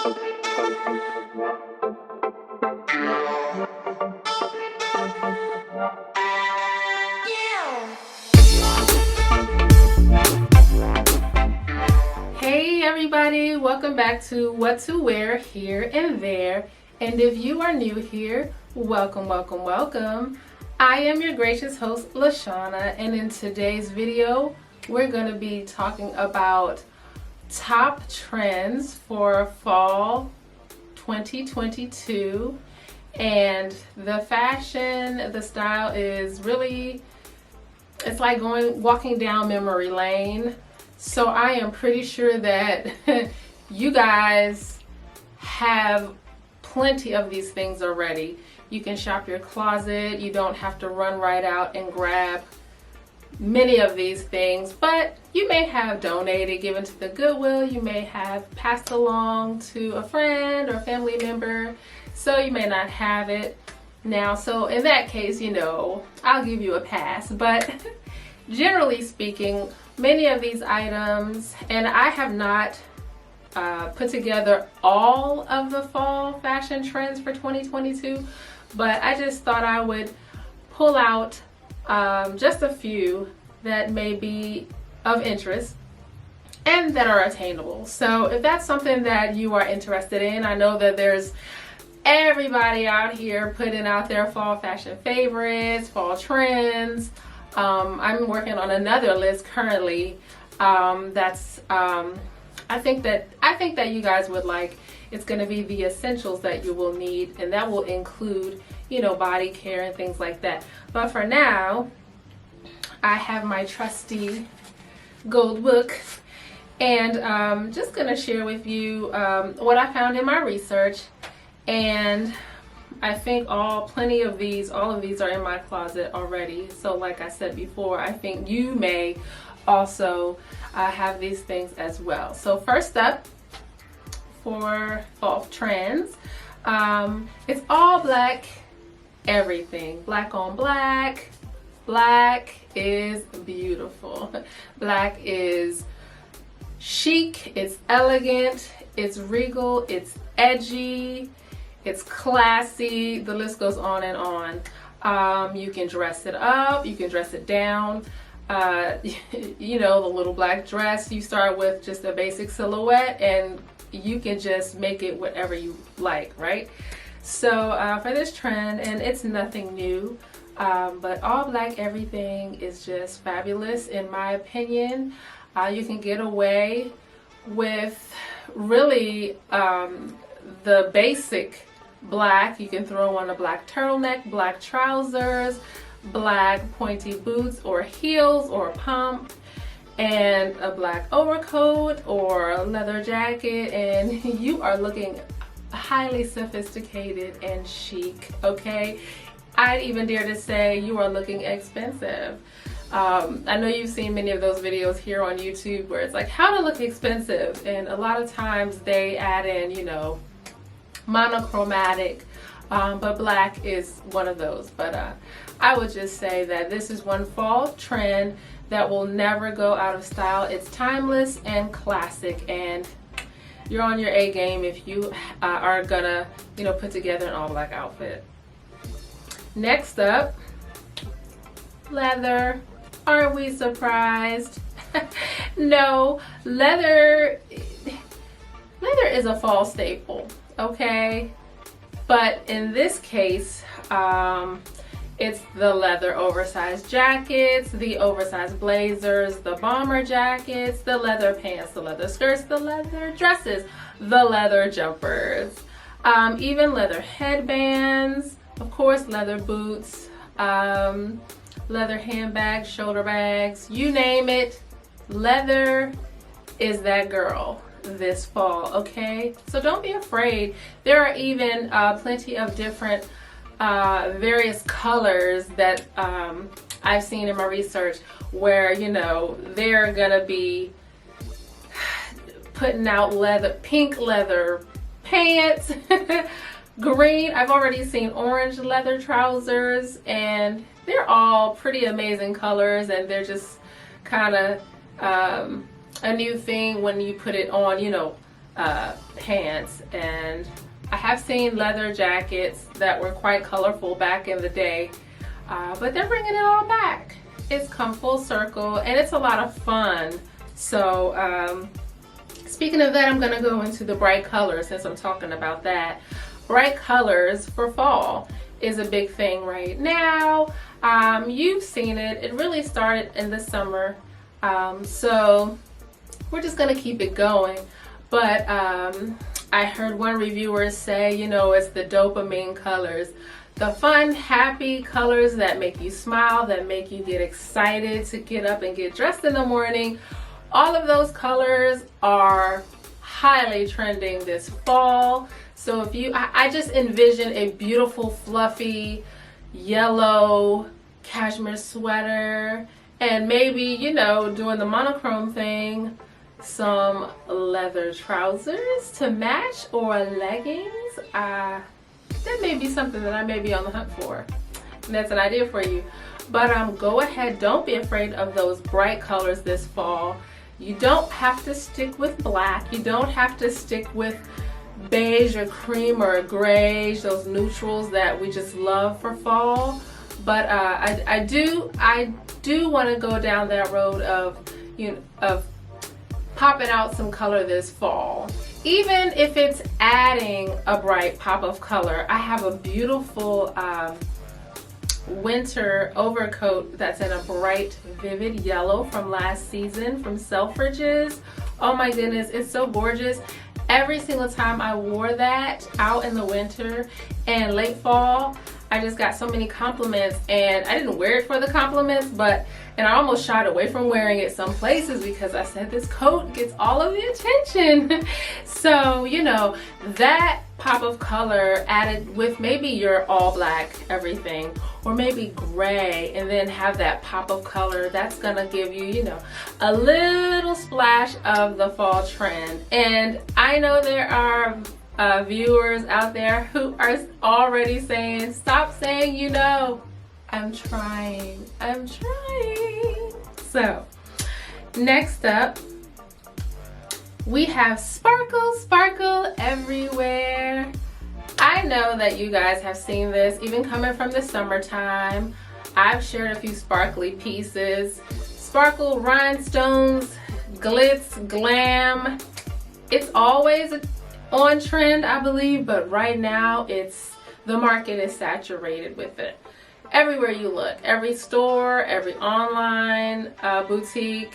Hey everybody, welcome back to What to Wear Here and There. And if you are new here, welcome, welcome, welcome. I am your gracious host, LaShawna, and in today's video, we're going to be talking about top trends for fall 2022. And the fashion, the style is really, it's like walking down memory lane. So I am pretty sure that you guys have plenty of these things already. You can shop your closet. You don't have to run right out and grab many of these things, but you may have donated, given to the Goodwill. You may have passed along to a friend or family member, so you may not have it now. So in that case, I'll give you a pass. But generally speaking, many of these items, and I have not put together all of the fall fashion trends for 2022, but I just thought I would pull out just a few that may be of interest and that are attainable. So if that's something that you are interested in, I know that there's everybody out here putting out their fall fashion favorites, fall trends. I'm working on another list currently that's I think that you guys would like. It's going to be the essentials that you will need, and that will include body care and things like that. But for now, I have my trusty gold book, and I'm just going to share with you what I found in my research. And I think all of these are in my closet already. So like I said before, I think you may also have these things as well. So first up, for fall trends, it's all black everything. Black on black. Black is beautiful. Black is chic, it's elegant, it's regal, it's edgy, it's classy, the list goes on and on. You can dress it up, you can dress it down. The little black dress, you start with just a basic silhouette and you can just make it whatever you like, right? So for this trend, and it's nothing new, but all black everything is just fabulous in my opinion. You can get away with really the basic black. You can throw on a black turtleneck, black trousers, black pointy boots or heels or a pump, and a black overcoat or a leather jacket, and you are looking highly sophisticated and chic, okay? I'd even dare to say you are looking expensive. I know you've seen many of those videos here on YouTube where it's like how to look expensive, and a lot of times they add in, monochromatic, but black is one of those. But I would just say that this is one fall trend that will never go out of style. It's timeless and classic, and you're on your A game if you are gonna, put together an all black outfit. Next up, leather. Are we surprised? No, leather is a fall staple, okay? But in this case, it's the leather oversized jackets, the oversized blazers, the bomber jackets, the leather pants, the leather skirts, the leather dresses, the leather jumpers, even leather headbands, of course, leather boots, leather handbags, shoulder bags, you name it. Leather is that girl this fall, okay? So don't be afraid. There are even plenty of different various colors that I've seen in my research where they're gonna be putting out pink leather pants, green. I've already seen orange leather trousers, and they're all pretty amazing colors, and they're just kind of a new thing when you put it on, pants, and I have seen leather jackets that were quite colorful back in the day, but they're bringing it all back. It's come full circle and it's a lot of fun. So speaking of that, I'm gonna go into the bright colors since I'm talking about that. Bright colors for fall is a big thing right now. You've seen it. It really started in the summer. So we're just gonna keep it going. But I heard one reviewer say, you know, it's the dopamine colors. The fun, happy colors that make you smile, that make you get excited to get up and get dressed in the morning. All of those colors are highly trending this fall. So if you, I just envision a beautiful, fluffy, yellow cashmere sweater, and maybe, you know, doing the monochrome thing, some leather trousers to match, or leggings. That may be something that I may be on the hunt for. And that's an idea for you. But go ahead, don't be afraid of those bright colors this fall. You don't have to stick with black. You don't have to stick with beige or cream or grayish, those neutrals that we just love for fall. But I do want to go down that road of, you know, of popping out some color this fall. Even if it's adding a bright pop of color, I have a beautiful winter overcoat that's in a bright, vivid yellow from last season from Selfridges. Oh my goodness, it's so gorgeous. Every single time I wore that out in the winter and late fall, I just got so many compliments, and I didn't wear it for the compliments, and I almost shied away from wearing it some places because I said this coat gets all of the attention. So, you know, that pop of color added with maybe your all black everything, or maybe gray, and then have that pop of color, that's gonna give you, you know, a little splash of the fall trend. And I know there are viewers out there who are already saying, stop saying you know. I'm trying. So next up, we have sparkle everywhere. I know that you guys have seen this, even coming from the summertime. I've shared a few sparkly pieces. Sparkle rhinestones, glitz, glam. It's always on trend, I believe, but right now the market is saturated with it. Everywhere you look, every store, every online boutique,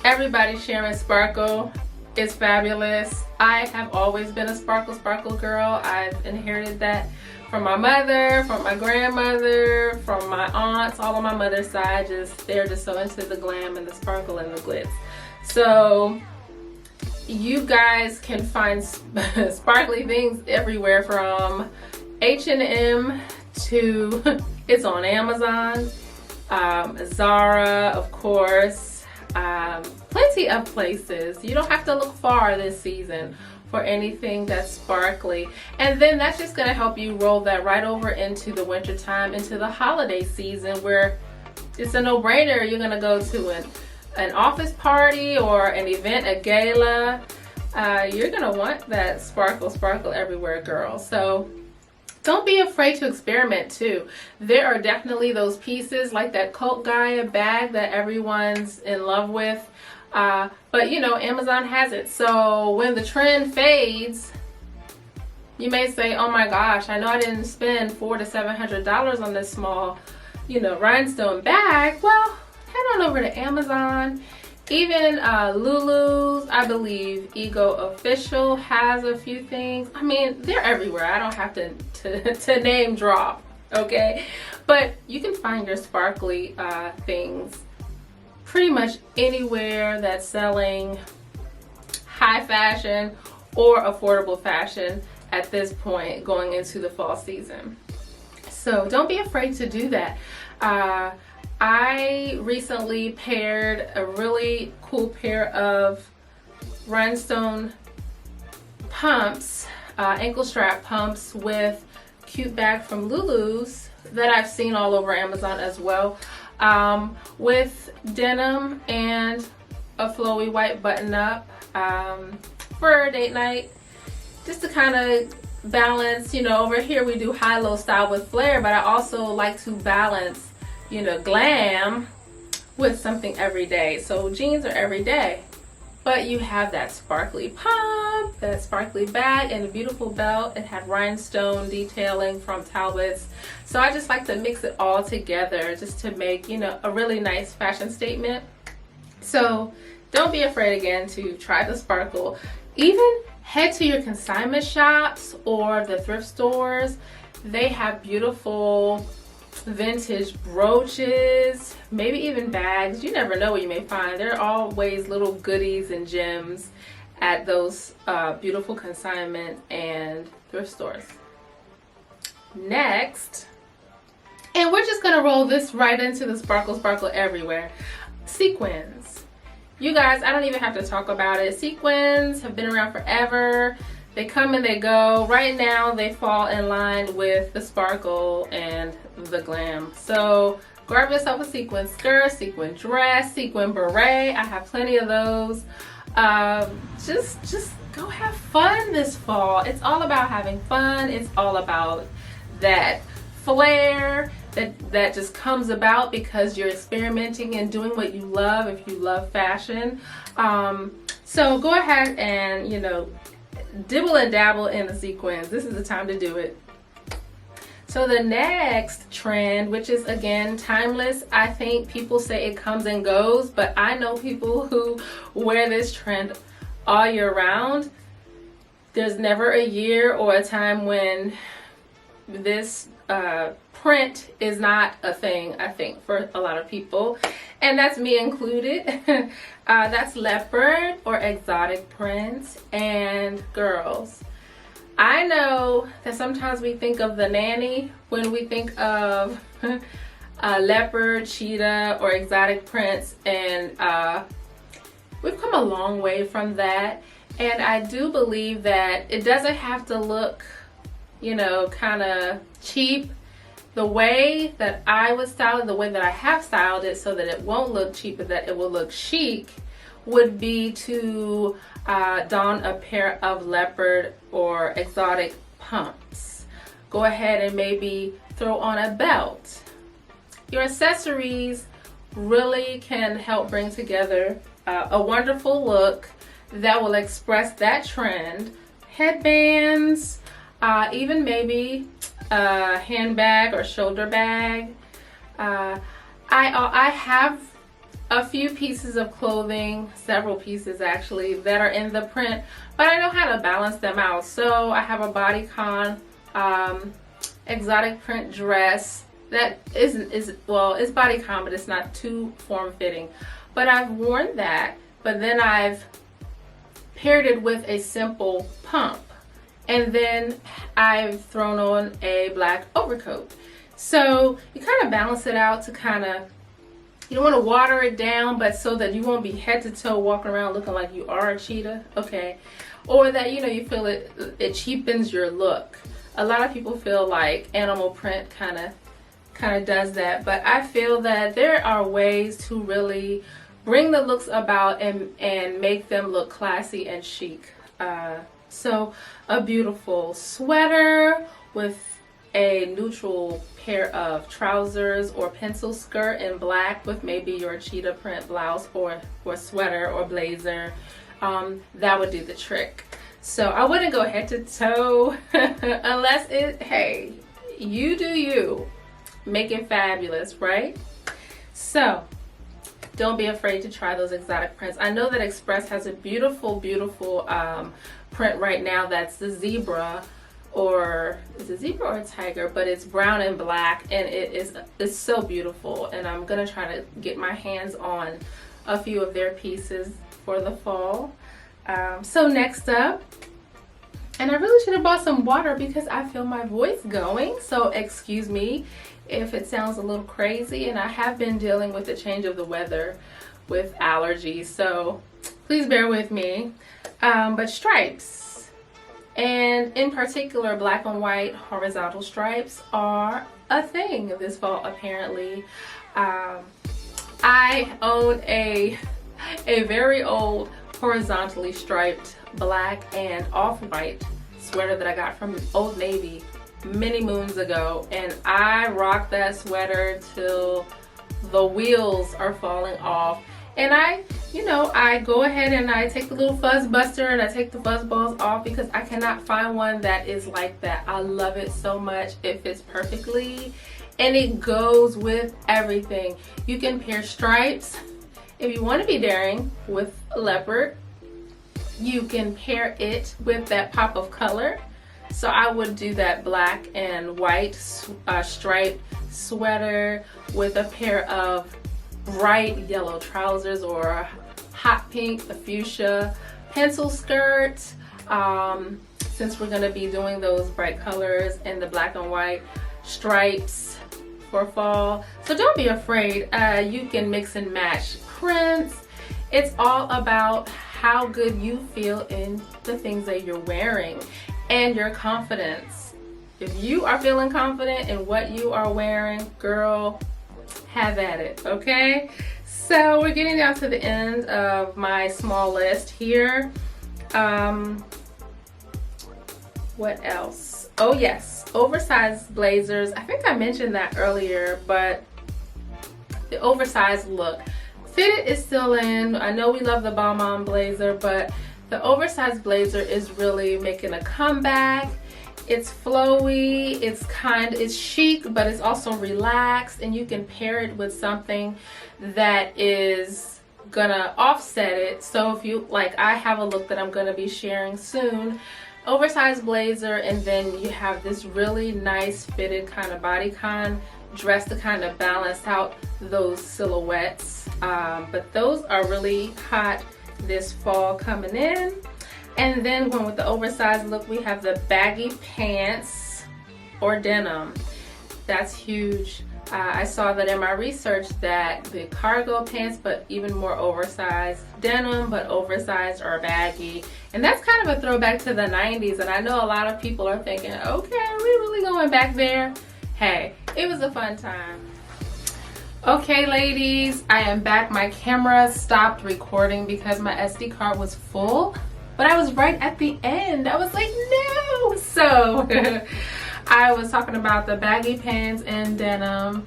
everybody's sharing sparkle. It's fabulous. I have always been a sparkle girl. I've inherited that from my mother, from my grandmother, from my aunts, all on my mother's side. They're just so into the glam and the sparkle and the glitz. So you guys can find sparkly things everywhere, from H&M to it's on Amazon, Zara, of course, plenty of places. You don't have to look far this season for anything that's sparkly. And then that's just going to help you roll that right over into the winter time, into the holiday season, where it's a no-brainer. You're going to go to an office party or an event, a gala. You're going to want that sparkle everywhere, girl. So don't be afraid to experiment too. There are definitely those pieces like that Cult Gaia bag that everyone's in love with. But you know, Amazon has it. So when the trend fades, you may say, oh my gosh, I know I didn't spend $400 to $700 on this small, you know, rhinestone bag. Well, head on over to Amazon. Even Lulu's, I believe Ego Official has a few things. I mean, they're everywhere. I don't have to name drop, okay? But you can find your sparkly things pretty much anywhere that's selling high fashion or affordable fashion at this point going into the fall season. So don't be afraid to do that. I recently paired a really cool pair of rhinestone pumps, ankle strap pumps, with cute bag from Lulu's that I've seen all over Amazon as well, with denim and a flowy white button up. for a date night, just to kind of balance. You know, over here we do high-low style with flair, but I also like to balance, you know, glam with something everyday. So jeans are everyday, but you have that sparkly pump, that sparkly bag, and a beautiful belt. It had rhinestone detailing from Talbot's. So I just like to mix it all together just to make, you know, a really nice fashion statement. So don't be afraid again to try the sparkle. Even head to your consignment shops or the thrift stores. They have beautiful vintage brooches, maybe even bags. You never know what you may find. There are always little goodies and gems at those beautiful consignment and thrift stores. Next, and we're just gonna roll this right into the sparkle everywhere. Sequins. You guys, I don't even have to talk about it. Sequins have been around forever. They come and they go. Right now, they fall in line with the sparkle and the glam. So grab yourself a sequin skirt, sequin dress, sequin beret. I have plenty of those. Just go have fun this fall. It's all about having fun. It's all about that flair that just comes about because you're experimenting and doing what you love if you love fashion. So go ahead and, you know, dibble and dabble in the sequins. This is the time to do it. So the next trend, which is again timeless, I think people say it comes and goes, but I know people who wear this trend all year round. There's never a year or a time when this print is not a thing, I think, for a lot of people, and that's me included. That's leopard or exotic prints. And girls, I know that sometimes we think of the nanny when we think of leopard, cheetah, or exotic prints, and we've come a long way from that. And I do believe that it doesn't have to look, you know, kind of cheap. The way that I would style it, the way that I have styled it so that it won't look cheap but that it will look chic, would be to don a pair of leopard or exotic pumps. Go ahead and maybe throw on a belt. Your accessories really can help bring together a wonderful look that will express that trend. Headbands, even maybe a handbag or shoulder bag. I have a few pieces of clothing, several pieces actually, that are in the print, but I know how to balance them out. So I have a bodycon exotic print dress that is well, it's bodycon, but it's not too form-fitting. But I've worn that, but then I've paired it with a simple pump. And then I've thrown on a black overcoat. So you kind of balance it out to kind of, you don't want to water it down, but so that you won't be head to toe walking around looking like you are a cheetah, okay? Or that, you know, you feel it cheapens your look. A lot of people feel like animal print kind of does that, but I feel that there are ways to really bring the looks about and make them look classy and chic. So a beautiful sweater with a neutral pair of trousers or pencil skirt in black with maybe your cheetah print blouse or sweater or blazer, that would do the trick. So I wouldn't go head to toe unless hey, you do you. Make it fabulous, right? So don't be afraid to try those exotic prints. I know that Express has a beautiful print right now that's the zebra, or is it zebra or tiger, but it's brown and black, and it's so beautiful, and I'm gonna try to get my hands on a few of their pieces for the fall. So next up, and I really should have bought some water because I feel my voice going, so excuse me if it sounds a little crazy, and I have been dealing with the change of the weather with allergies, so please bear with me. But stripes, and in particular black and white horizontal stripes, are a thing this fall apparently. I own a very old horizontally striped black and off-white sweater that I got from Old Navy many moons ago, and I rock that sweater till the wheels are falling off. And I go ahead and I take the little fuzz buster and I take the fuzz balls off because I cannot find one that is like that. I love it so much. It fits perfectly and it goes with everything. You can pair stripes if you want to be daring with a leopard. You can pair it with that pop of color. So I would do that black and white striped sweater with a pair of bright yellow trousers or a hot pink, a fuchsia pencil skirt. Since we're going to be doing those bright colors and the black and white stripes for fall. So don't be afraid. You can mix and match prints. It's all about how good you feel in the things that you're wearing and your confidence. If you are feeling confident in what you are wearing, girl, have at it, okay? So we're getting down to the end of my small list here. What else? Oh yes, oversized blazers. I think I mentioned that earlier, but the oversized look. Fitted is still in. I know we love the bomb-on blazer, but the oversized blazer is really making a comeback. It's flowy, it's chic, but it's also relaxed, and you can pair it with something that is gonna offset it. So if you, like, I have a look that I'm gonna be sharing soon, oversized blazer, and then you have this really nice fitted kind of bodycon dress to kind of balance out those silhouettes. But those are really hot this fall coming in. And then going with the oversized look, we have the baggy pants or denim. That's huge. I saw that in my research that the cargo pants, but even more oversized denim, but oversized or baggy. And that's kind of a throwback to the 90s. And I know a lot of people are thinking, okay, are we really going back there? Hey, it was a fun time. Okay, ladies, I am back. My camera stopped recording because my SD card was full. But I was right at the end. I was like, no! So I was talking about the baggy pants and denim,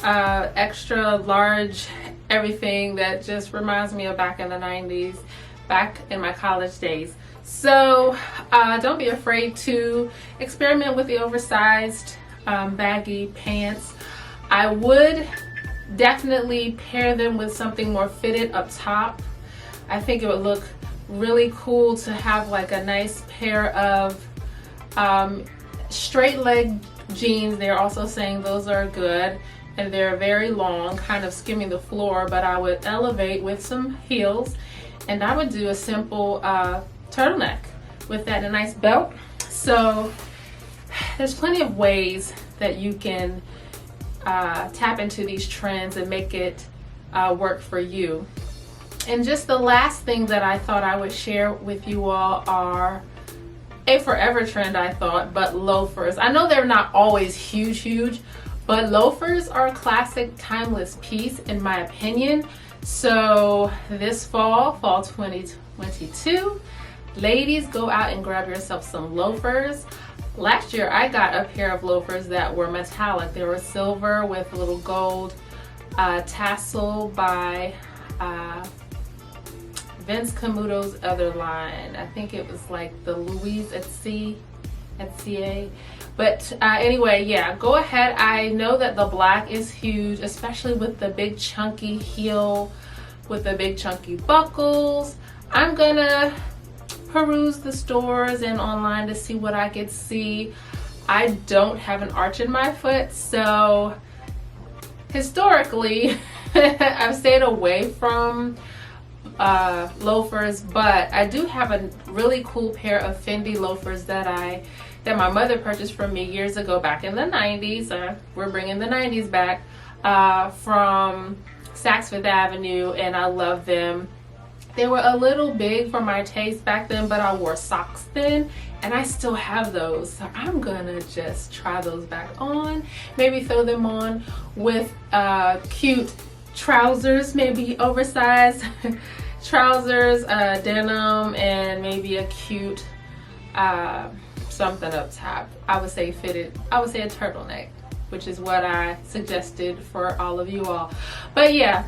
extra large everything that just reminds me of back in the 90s, back in my college days. So don't be afraid to experiment with the oversized baggy pants. I would definitely pair them with something more fitted up top. I think it would look really cool to have like a nice pair of straight leg jeans. They're also saying those are good, and they're very long, kind of skimming the floor, but I would elevate with some heels, and I would do a simple turtleneck with that, a nice belt. So there's plenty of ways that you can tap into these trends and make it work for you. And just the last thing that I thought I would share with you all are a forever trend, I thought, but loafers. I know they're not always huge, but loafers are a classic, timeless piece in my opinion. So this fall 2022, ladies, go out and grab yourself some loafers. Last year I got a pair of loafers that were metallic. They were silver with a little gold tassel by Vince Camuto's other line. I think it was like the Louise at CA. But anyway, yeah, go ahead. I know that the black is huge, especially with the big chunky heel, with the big chunky buckles. I'm gonna peruse the stores and online to see what I could see. I don't have an arch in my foot, so historically I've stayed away from loafers, but I do have a really cool pair of Fendi loafers that my mother purchased from me years ago, back in the 90s. We're bringing the 90s back, from Saks Fifth Avenue, and I love them. They were a little big for my taste back then, but I wore socks then, and I still have those. So I'm gonna just try those back on, maybe throw them on with cute trousers, maybe oversized trousers, denim, and maybe a cute something up top. I would say fitted, I would say a turtleneck, which is what I suggested for all of you all. But yeah,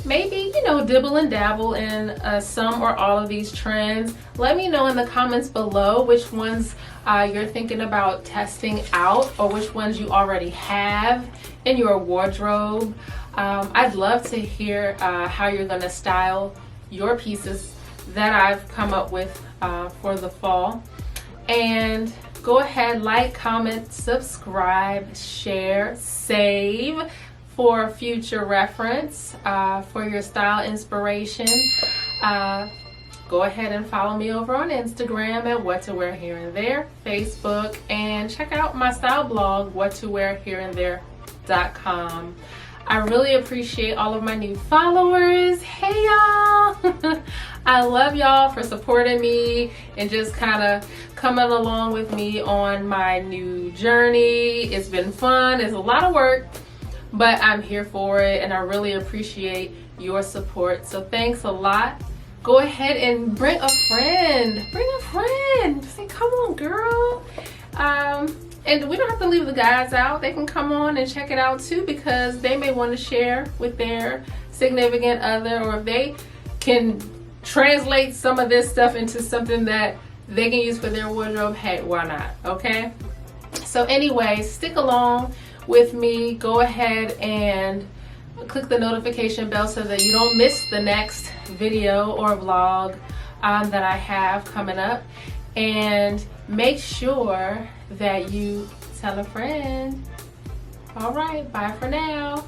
maybe, you know, dibble and dabble in some or all of these trends. Let me know in the comments below which ones you're thinking about testing out, or which ones you already have in your wardrobe. I'd love to hear how you're gonna style your pieces that I've come up with for the fall. And go ahead, like, comment, subscribe, share, save for future reference, for your style inspiration. Go ahead and follow me over on Instagram at What to Wear Here and There, Facebook, and check out my style blog, whattowearhereintthere.com. I really appreciate all of my new followers. Hey y'all! I love y'all for supporting me and just kind of coming along with me on my new journey. It's been fun. It's a lot of work, but I'm here for it, and I really appreciate your support. So thanks a lot. Go ahead and bring a friend. Bring a friend. Say, come on, girl. And we don't have to leave the guys out. They can come on and check it out too, because they may want to share with their significant other, or if they can translate some of this stuff into something that they can use for their wardrobe, hey, why not? Okay? So anyway, stick along with me. Go ahead and click the notification bell so that you don't miss the next video or vlog that I have coming up. And make sure that you tell a friend. All right, bye for now.